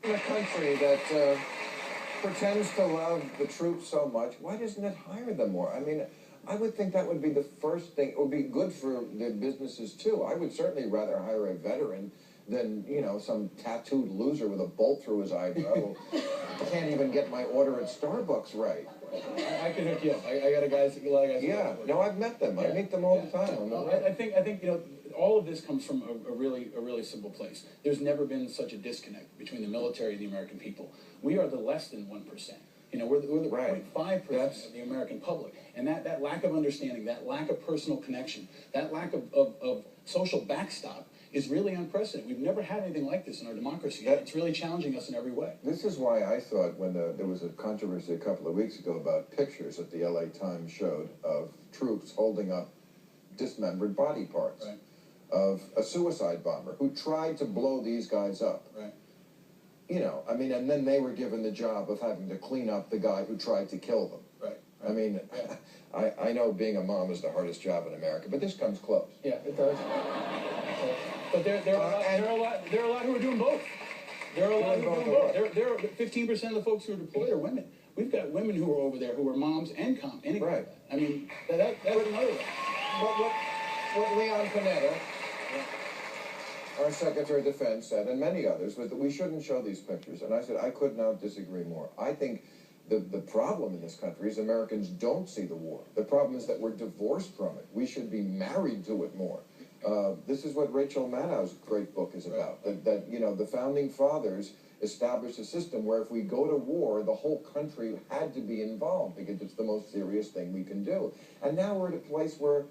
In a country that pretends to love the troops so much, why doesn't it hire them more? I mean, I would think that would be the first thing. It would be good for the businesses, too. I would certainly rather hire a veteran than, you know, some tattooed loser with a bolt through his eyebrow who can't even get my order at Starbucks right. I can hook you up. I got a lot of guys. Yeah, no, I've met them. I meet them all the time. I think you know, all of this comes from a really simple place. There's never been such a disconnect between the military and the American people. We are the less than 1%. You know, we're the 0.5% of the American public. And that lack of understanding, that lack of personal connection, that lack of social backstop is really unprecedented. We've never had anything like this in our democracy. It's really challenging us in every way. This is why I thought when there was a controversy a couple of weeks ago about pictures that the LA Times showed of troops holding up dismembered body parts of a suicide bomber who tried to blow these guys up. Right. You know, I mean, and then they were given the job of having to clean up the guy who tried to kill them. Right. I mean, I know being a mom is the hardest job in America, but this comes close. Yeah, it does. But there are a lot who are doing both. There are a lot who are doing both. There are 15% of the folks who are deployed are women. We've got women who are over there who are moms and Right. I mean, that's another way. What Leon Panetta, our Secretary of Defense, said, and many others, was that we shouldn't show these pictures. And I said, I could not disagree more. I think the problem in this country is Americans don't see the war. The problem is that we're divorced from it. We should be married to it more. This is what Rachel Maddow's great book is about. That you know, the founding fathers established a system where if we go to war, the whole country had to be involved because it's the most serious thing we can do. And now we're at a place where,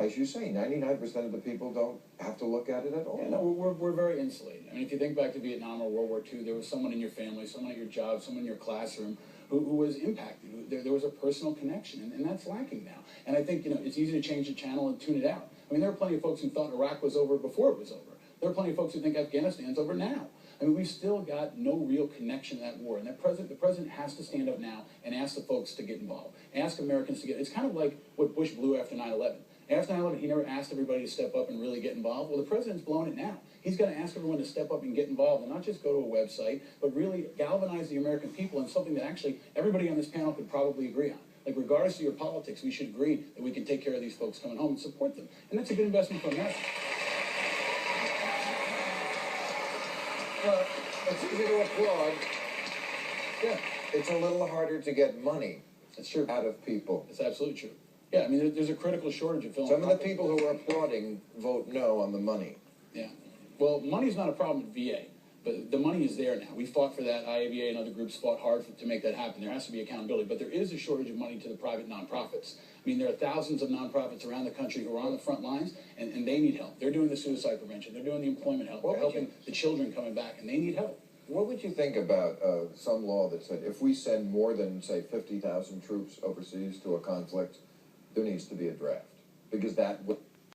as you say, 99% of the people don't have to look at it at all. Yeah, no, we're very insulated. I mean, if you think back to Vietnam or World War II, there was someone in your family, someone at your job, someone in your classroom who was impacted. There was a personal connection, and that's lacking now. And I think, you know, it's easy to change the channel and tune it out. I mean, there are plenty of folks who thought Iraq was over before it was over. There are plenty of folks who think Afghanistan's over now. I mean, we've still got no real connection to that war. And the president has to stand up now and ask the folks to get involved. Ask Americans to get, it's kind of like what Bush blew after 9/11. After 9/11, he never asked everybody to step up and really get involved. Well, the president's blown it now. He's got to ask everyone to step up and get involved and not just go to a website, but really galvanize the American people in something that actually everybody on this panel could probably agree on. Like, regardless of your politics, we should agree that we can take care of these folks coming home and support them. And that's a good investment for America. Well, it's easy to applaud. Yeah, it's a little harder to get money out of people. It's absolutely true. Yeah, I mean, there's a critical shortage of Some of the people who are applauding vote no on the money. Yeah. Well, money's not a problem at VA, but the money is there now. We fought for that. IAVA and other groups fought hard to make that happen. There has to be accountability, but there is a shortage of money to the private nonprofits. I mean, there are thousands of nonprofits around the country who are on the front lines, and they need help. They're doing the suicide prevention. They're doing the employment help. They're helping the children coming back, and they need help. What would you think about some law that said if we send more than, say, 50,000 troops overseas to a conflict, there needs to be a draft? Because that would